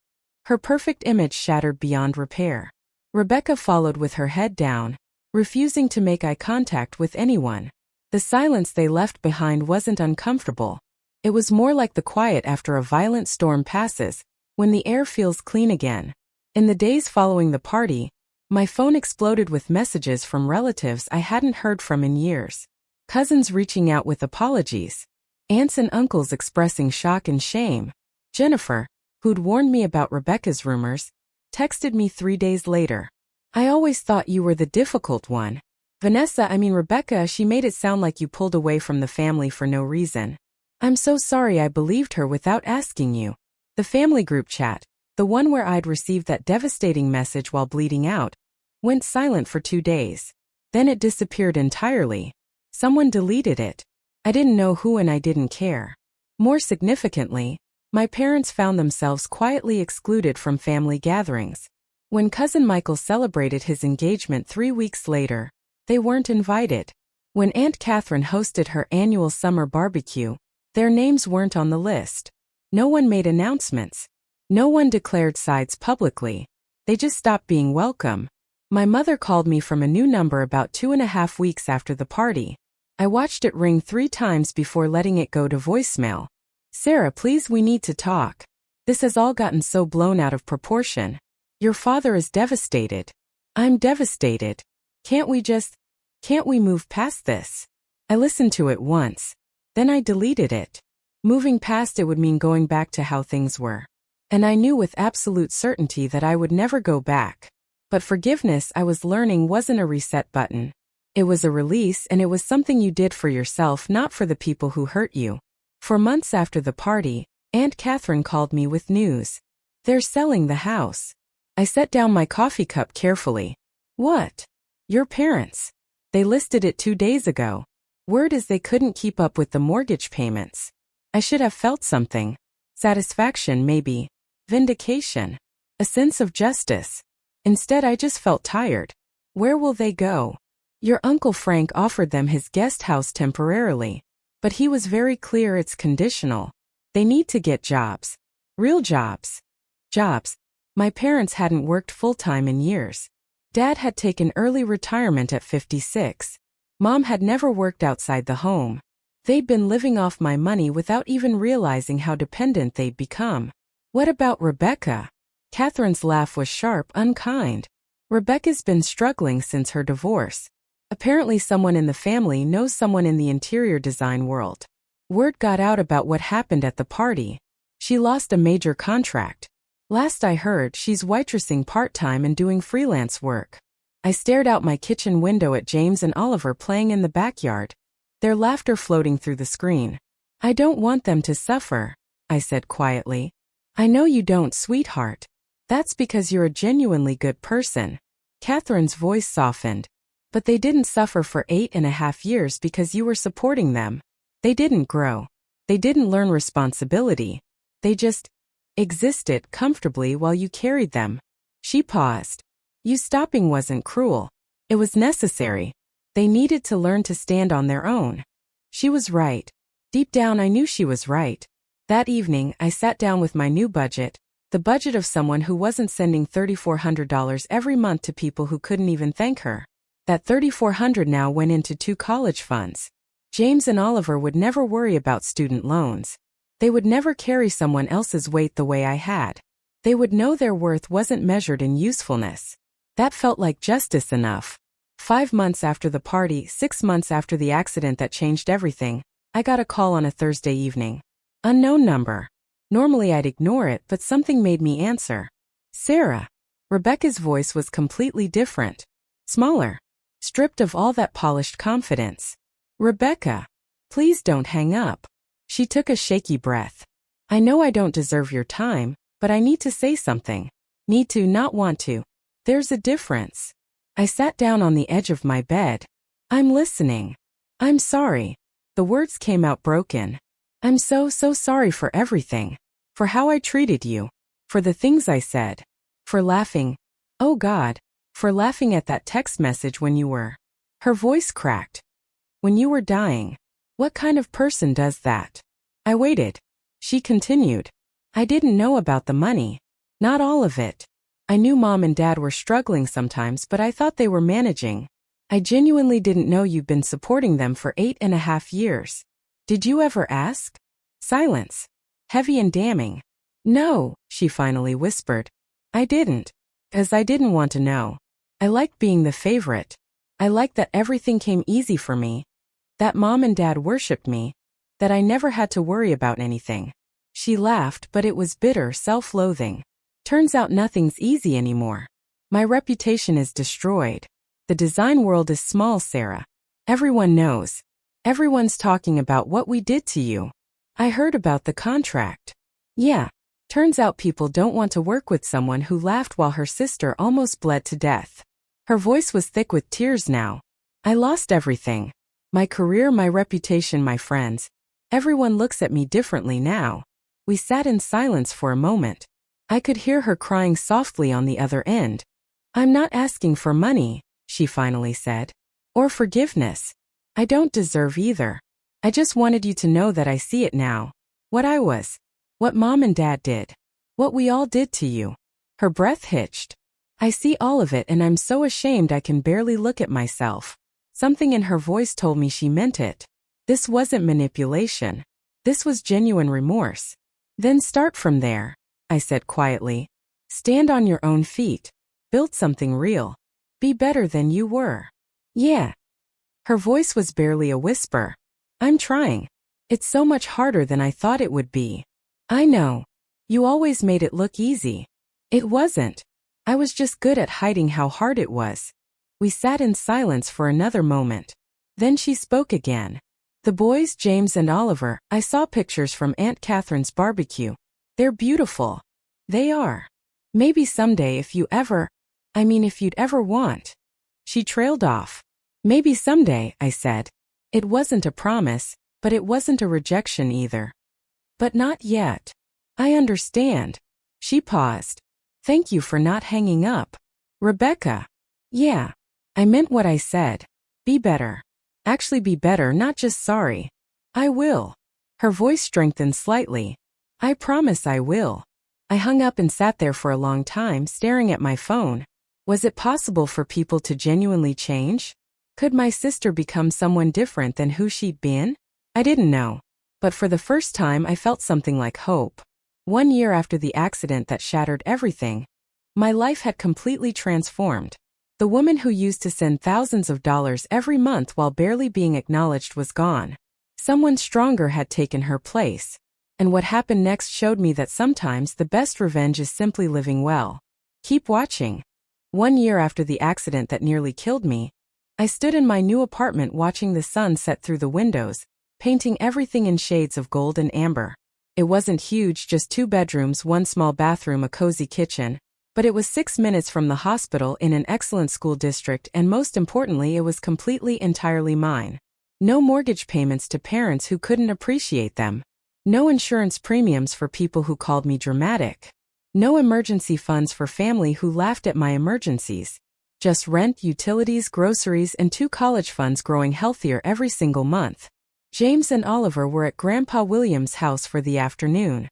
her perfect image shattered beyond repair. Rebecca followed with her head down, refusing to make eye contact with anyone. The silence they left behind wasn't uncomfortable. It was more like the quiet after a violent storm passes, when the air feels clean again. In the days following the party, my phone exploded with messages from relatives I hadn't heard from in years. Cousins reaching out with apologies. Aunts and uncles expressing shock and shame. Jennifer, who'd warned me about Rebecca's rumors, texted me 3 days later. I always thought you were the difficult one. Rebecca, she made it sound like you pulled away from the family for no reason. I'm so sorry I believed her without asking you. The family group chat, the one where I'd received that devastating message while bleeding out, went silent for 2 days. Then it disappeared entirely. Someone deleted it. I didn't know who and I didn't care. More significantly, my parents found themselves quietly excluded from family gatherings. When Cousin Michael celebrated his engagement 3 weeks later, they weren't invited. When Aunt Catherine hosted her annual summer barbecue, their names weren't on the list. No one made announcements. No one declared sides publicly. They just stopped being welcome. My mother called me from a new number about 2.5 weeks after the party. I watched it ring 3 times before letting it go to voicemail. Sarah, please, we need to talk. This has all gotten so blown out of proportion. Your father is devastated. I'm devastated. Can't we move past this? I listened to it once. Then I deleted it. Moving past it would mean going back to how things were. And I knew with absolute certainty that I would never go back. But forgiveness, I was learning, wasn't a reset button. It was a release, and it was something you did for yourself, not for the people who hurt you. For months after the party, Aunt Catherine called me with news. They're selling the house. I set down my coffee cup carefully. What? Your parents. They listed it 2 days ago. Word is they couldn't keep up with the mortgage payments. I should have felt something. Satisfaction, maybe. Vindication. A sense of justice. Instead, I just felt tired. Where will they go? Your Uncle Frank offered them his guest house temporarily. But he was very clear it's conditional. They need to get jobs. Real jobs. Jobs. My parents hadn't worked full-time in years. Dad had taken early retirement at 56. Mom had never worked outside the home. They'd been living off my money without even realizing how dependent they'd become. What about Rebecca? Catherine's laugh was sharp, unkind. Rebecca's been struggling since her divorce. Apparently someone in the family knows someone in the interior design world. Word got out about what happened at the party. She lost a major contract. Last I heard, she's waitressing part-time and doing freelance work. I stared out my kitchen window at James and Oliver playing in the backyard, their laughter floating through the screen. I don't want them to suffer, I said quietly. I know you don't, sweetheart. That's because you're a genuinely good person. Catherine's voice softened. But they didn't suffer for 8.5 years because you were supporting them. They didn't grow. They didn't learn responsibility. They just existed comfortably while you carried them. She paused. You stopping wasn't cruel. It was necessary. They needed to learn to stand on their own. She was right. Deep down I knew she was right. That evening, I sat down with my new budget, the budget of someone who wasn't sending $3,400 every month to people who couldn't even thank her. That $3,400 now went into 2 college funds. James and Oliver would never worry about student loans. They would never carry someone else's weight the way I had. They would know their worth wasn't measured in usefulness. That felt like justice enough. 5 months after the party, 6 months after the accident that changed everything, I got a call on a Thursday evening. Unknown number. Normally I'd ignore it, but something made me answer. Sarah. Rebecca's voice was completely different. Smaller. Stripped of all that polished confidence. Rebecca. Please don't hang up. She took a shaky breath. I know I don't deserve your time, but I need to say something. Need to, not want to. There's a difference. I sat down on the edge of my bed. I'm listening. I'm sorry. The words came out broken. I'm so sorry for everything. For how I treated you. For the things I said. For laughing. Oh God. For laughing at that text message when you were. Her voice cracked. When you were dying. What kind of person does that? I waited. She continued. I didn't know about the money. Not all of it. I knew Mom and Dad were struggling sometimes, but I thought they were managing. I genuinely didn't know you'd been supporting them for 8.5 years. Did you ever ask? Silence. Heavy and damning. No, she finally whispered. I didn't. 'Cause I didn't want to know. I liked being the favorite. I liked that everything came easy for me. That Mom and Dad worshipped me. That I never had to worry about anything. She laughed, but it was bitter self-loathing. Turns out nothing's easy anymore. My reputation is destroyed. The design world is small, Sarah. Everyone knows. Everyone's talking about what we did to you. I heard about the contract. Yeah. Turns out people don't want to work with someone who laughed while her sister almost bled to death. Her voice was thick with tears now. I lost everything. My career, my reputation, my friends. Everyone looks at me differently now. We sat in silence for a moment. I could hear her crying softly on the other end. I'm not asking for money, she finally said. Or forgiveness. I don't deserve either. I just wanted you to know that I see it now. What I was. What Mom and Dad did. What we all did to you. Her breath hitched. I see all of it and I'm so ashamed I can barely look at myself. Something in her voice told me she meant it. This wasn't manipulation. This was genuine remorse. Then start from there, I said quietly. Stand on your own feet. Build something real. Be better than you were. Yeah. Her voice was barely a whisper. I'm trying. It's so much harder than I thought it would be. I know. You always made it look easy. It wasn't. I was just good at hiding how hard it was. We sat in silence for another moment. Then she spoke again. The boys, James and Oliver, I saw pictures from Aunt Catherine's barbecue. They're beautiful. They are. Maybe someday if you'd ever want. She trailed off. Maybe someday, I said. It wasn't a promise, but it wasn't a rejection either. But not yet. I understand. She paused. Thank you for not hanging up. Rebecca. Yeah. I meant what I said. Be better. Actually be better, not just sorry. I will. Her voice strengthened slightly. I promise I will. I hung up and sat there for a long time staring at my phone. Was it possible for people to genuinely change? Could my sister become someone different than who she'd been? I didn't know. But for the first time I felt something like hope. 1 year after the accident that shattered everything, my life had completely transformed. The woman who used to send thousands of dollars every month while barely being acknowledged was gone. Someone stronger had taken her place. And what happened next showed me that sometimes the best revenge is simply living well. Keep watching. 1 year after the accident that nearly killed me, I stood in my new apartment watching the sun set through the windows, painting everything in shades of gold and amber. It wasn't huge, just 2 bedrooms, 1 small bathroom, a cozy kitchen. But it was 6 minutes from the hospital in an excellent school district, and most importantly, it was completely entirely mine. No mortgage payments to parents who couldn't appreciate them. No insurance premiums for people who called me dramatic. No emergency funds for family who laughed at my emergencies. Just rent, utilities, groceries, and 2 college funds growing healthier every single month. James and Oliver were at Grandpa William's house for the afternoon.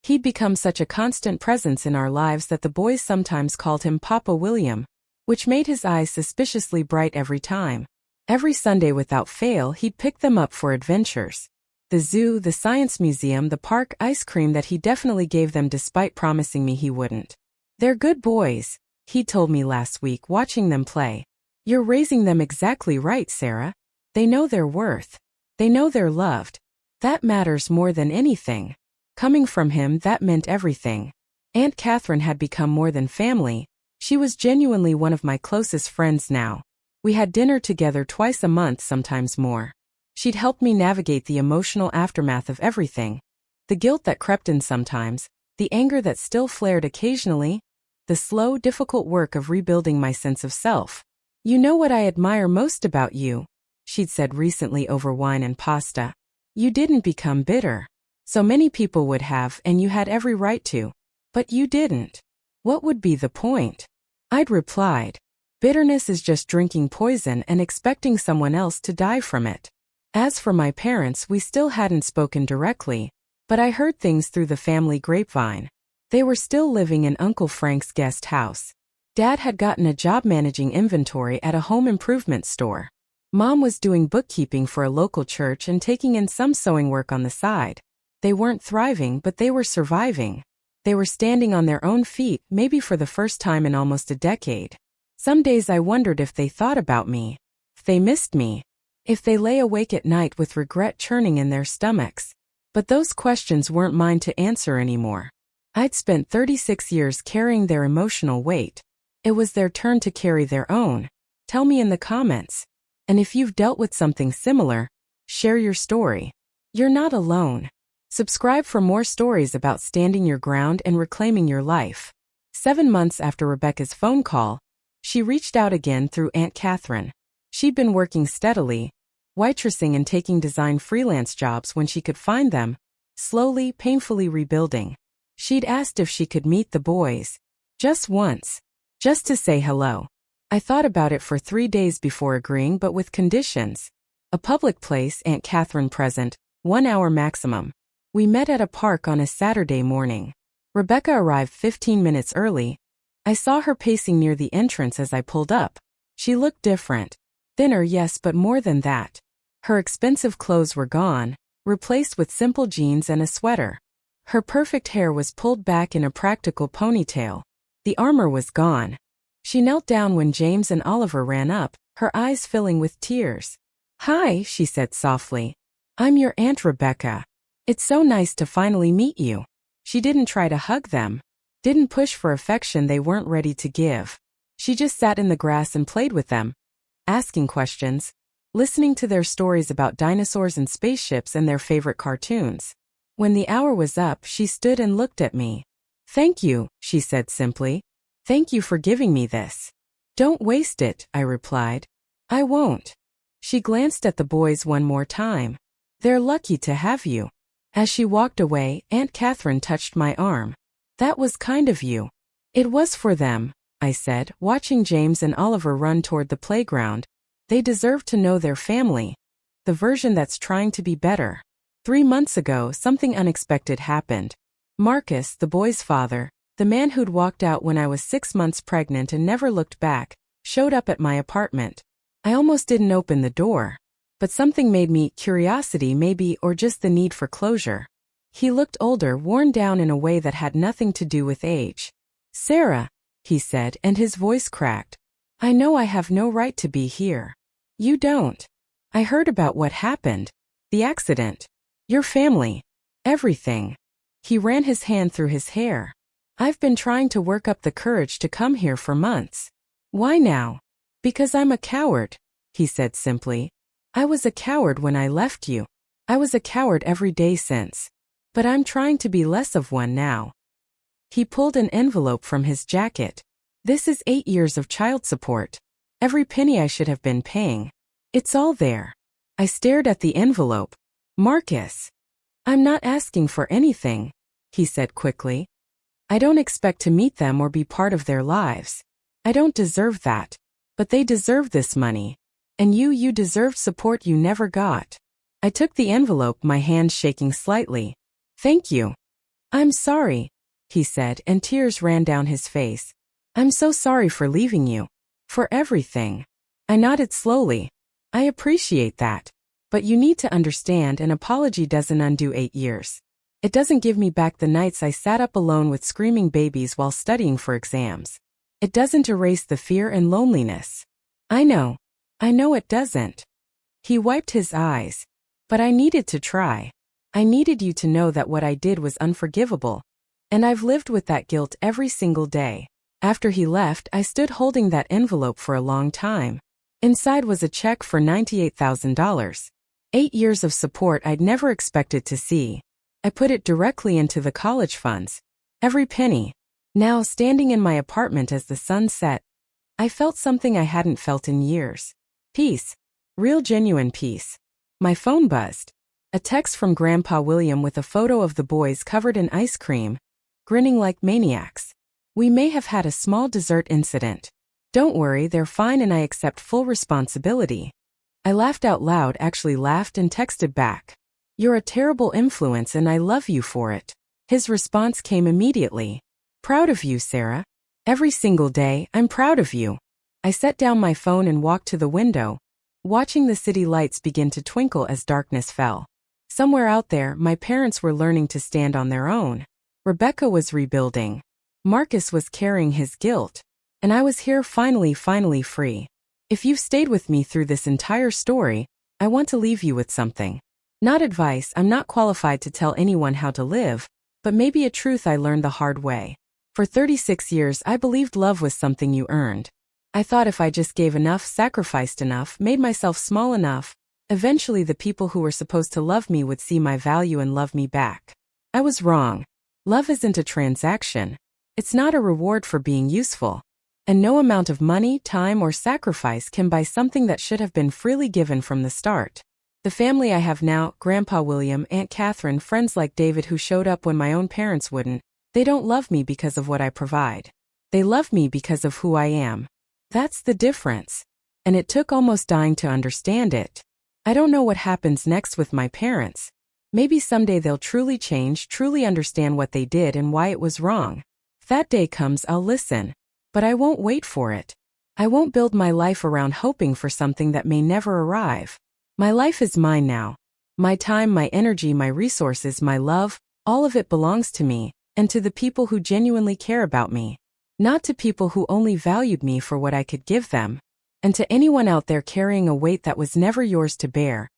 He'd become such a constant presence in our lives that the boys sometimes called him Papa William, which made his eyes suspiciously bright every time. Every Sunday without fail, he'd pick them up for adventures. The zoo, the science museum, the park, ice cream that he definitely gave them despite promising me he wouldn't. They're good boys, he told me last week watching them play. You're raising them exactly right, Sarah. They know their worth. They know they're loved. That matters more than anything. Coming from him, that meant everything. Aunt Catherine had become more than family. She was genuinely one of my closest friends now. We had dinner together twice a month, sometimes more. She'd helped me navigate the emotional aftermath of everything. The guilt that crept in sometimes, the anger that still flared occasionally, the slow, difficult work of rebuilding my sense of self. You know what I admire most about you, she'd said recently over wine and pasta. You didn't become bitter. So many people would have, and you had every right to. But you didn't. What would be the point? I'd replied. Bitterness is just drinking poison and expecting someone else to die from it. As for my parents, we still hadn't spoken directly, but I heard things through the family grapevine. They were still living in Uncle Frank's guest house. Dad had gotten a job managing inventory at a home improvement store. Mom was doing bookkeeping for a local church and taking in some sewing work on the side. They weren't thriving, but they were surviving. They were standing on their own feet, maybe for the first time in almost a decade. Some days I wondered if they thought about me, if they missed me, if they lay awake at night with regret churning in their stomachs. But those questions weren't mine to answer anymore. I'd spent 36 years carrying their emotional weight. It was their turn to carry their own. Tell me in the comments. And if you've dealt with something similar, share your story. You're not alone. Subscribe for more stories about standing your ground and reclaiming your life. 7 months after Rebecca's phone call, she reached out again through Aunt Catherine. She'd been working steadily, waitressing and taking design freelance jobs when she could find them, slowly, painfully rebuilding. She'd asked if she could meet the boys. Just once. Just to say hello. I thought about it for 3 days before agreeing, but with conditions. A public place, Aunt Catherine present, 1 hour maximum. We met at a park on a Saturday morning. Rebecca arrived 15 minutes early. I saw her pacing near the entrance as I pulled up. She looked different. Thinner, yes, but more than that. Her expensive clothes were gone, replaced with simple jeans and a sweater. Her perfect hair was pulled back in a practical ponytail. The armor was gone. She knelt down when James and Oliver ran up, her eyes filling with tears. "Hi," she said softly. "I'm your Aunt Rebecca. It's so nice to finally meet you." She didn't try to hug them. Didn't push for affection they weren't ready to give. She just sat in the grass and played with them, asking questions, listening to their stories about dinosaurs and spaceships and their favorite cartoons. When the hour was up, she stood and looked at me. "Thank you," she said simply. "Thank you for giving me this." "Don't waste it," I replied. "I won't." She glanced at the boys one more time. "They're lucky to have you." As she walked away, Aunt Catherine touched my arm. "That was kind of you." "It was for them," I said, watching James and Oliver run toward the playground. "They deserve to know their family. The version that's trying to be better." 3 months ago, something unexpected happened. Marcus, the boy's father, the man who'd walked out when I was 6 months pregnant and never looked back, showed up at my apartment. I almost didn't open the door. But something made me, curiosity maybe, or just the need for closure. He looked older, worn down in a way that had nothing to do with age. "Sarah," he said, and his voice cracked. "I know I have no right to be here." "You don't. I heard about what happened. The accident. Your family. Everything." He ran his hand through his hair. "I've been trying to work up the courage to come here for months." "Why now?" "Because I'm a coward," he said simply. "I was a coward when I left you. I was a coward every day since. But I'm trying to be less of one now." He pulled an envelope from his jacket. "This is 8 years of child support. Every penny I should have been paying. It's all there." I stared at the envelope. "Marcus." "I'm not asking for anything," he said quickly. "I don't expect to meet them or be part of their lives. I don't deserve that. But they deserve this money. And you deserved support you never got." I took the envelope, my hand shaking slightly. "Thank you." "I'm sorry," he said, and tears ran down his face. "I'm so sorry for leaving you. For everything." I nodded slowly. "I appreciate that. But you need to understand, an apology doesn't undo 8 years. It doesn't give me back the nights I sat up alone with screaming babies while studying for exams. It doesn't erase the fear and loneliness." I know it doesn't." He wiped his eyes. "But I needed to try. I needed you to know that what I did was unforgivable. And I've lived with that guilt every single day." After he left, I stood holding that envelope for a long time. Inside was a check for $98,000. 8 years of support I'd never expected to see. I put it directly into the college funds. Every penny. Now, standing in my apartment as the sun set, I felt something I hadn't felt in years. Peace. Real genuine peace. My phone buzzed. A text from Grandpa William with a photo of the boys covered in ice cream, grinning like maniacs. We may have had a small dessert incident. Don't worry, they're fine and I accept full responsibility. I laughed out loud, actually laughed and texted back. You're a terrible influence and I love you for it. His response came immediately. Proud of you, Sarah. Every single day, I'm proud of you. I set down my phone and walked to the window, watching the city lights begin to twinkle as darkness fell. Somewhere out there, my parents were learning to stand on their own. Rebecca was rebuilding. Marcus was carrying his guilt. And I was here finally free. If you've stayed with me through this entire story, I want to leave you with something. Not advice, I'm not qualified to tell anyone how to live, but maybe a truth I learned the hard way. For 36 years, I believed love was something you earned. I thought if I just gave enough, sacrificed enough, made myself small enough, eventually the people who were supposed to love me would see my value and love me back. I was wrong. Love isn't a transaction. It's not a reward for being useful. And no amount of money, time, or sacrifice can buy something that should have been freely given from the start. The family I have now, Grandpa William, Aunt Catherine, friends like David who showed up when my own parents wouldn't, they don't love me because of what I provide. They love me because of who I am. That's the difference. And it took almost dying to understand it. I don't know what happens next with my parents. Maybe someday they'll truly change, truly understand what they did and why it was wrong. If that day comes, I'll listen. But I won't wait for it. I won't build my life around hoping for something that may never arrive. My life is mine now. My time, my energy, my resources, my love, all of it belongs to me, and to the people who genuinely care about me. Not to people who only valued me for what I could give them. And to anyone out there carrying a weight that was never yours to bear,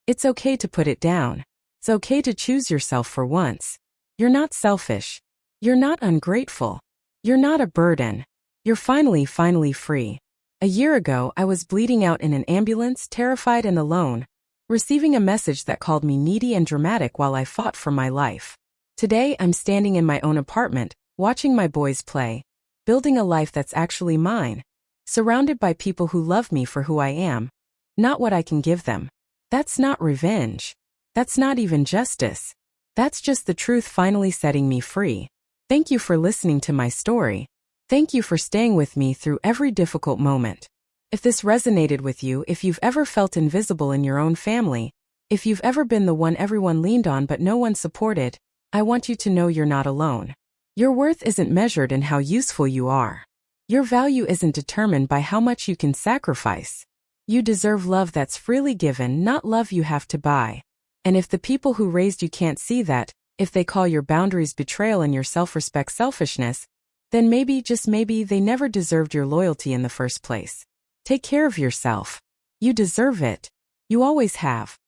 it's okay to put it down. It's okay to choose yourself for once. You're not selfish. You're not ungrateful. You're not a burden. You're finally free. A year ago, I was bleeding out in an ambulance, terrified and alone, receiving a message that called me needy and dramatic while I fought for my life. Today, I'm standing in my own apartment, watching my boys play, building a life that's actually mine, surrounded by people who love me for who I am, not what I can give them. That's not revenge. That's not even justice. That's just the truth finally setting me free. Thank you for listening to my story. Thank you for staying with me through every difficult moment. If this resonated with you, if you've ever felt invisible in your own family, if you've ever been the one everyone leaned on but no one supported, I want you to know you're not alone. Your worth isn't measured in how useful you are. Your value isn't determined by how much you can sacrifice. You deserve love that's freely given, not love you have to buy. And if the people who raised you can't see that, if they call your boundaries betrayal and your self-respect selfishness, then maybe, just maybe, they never deserved your loyalty in the first place. Take care of yourself. You deserve it. You always have.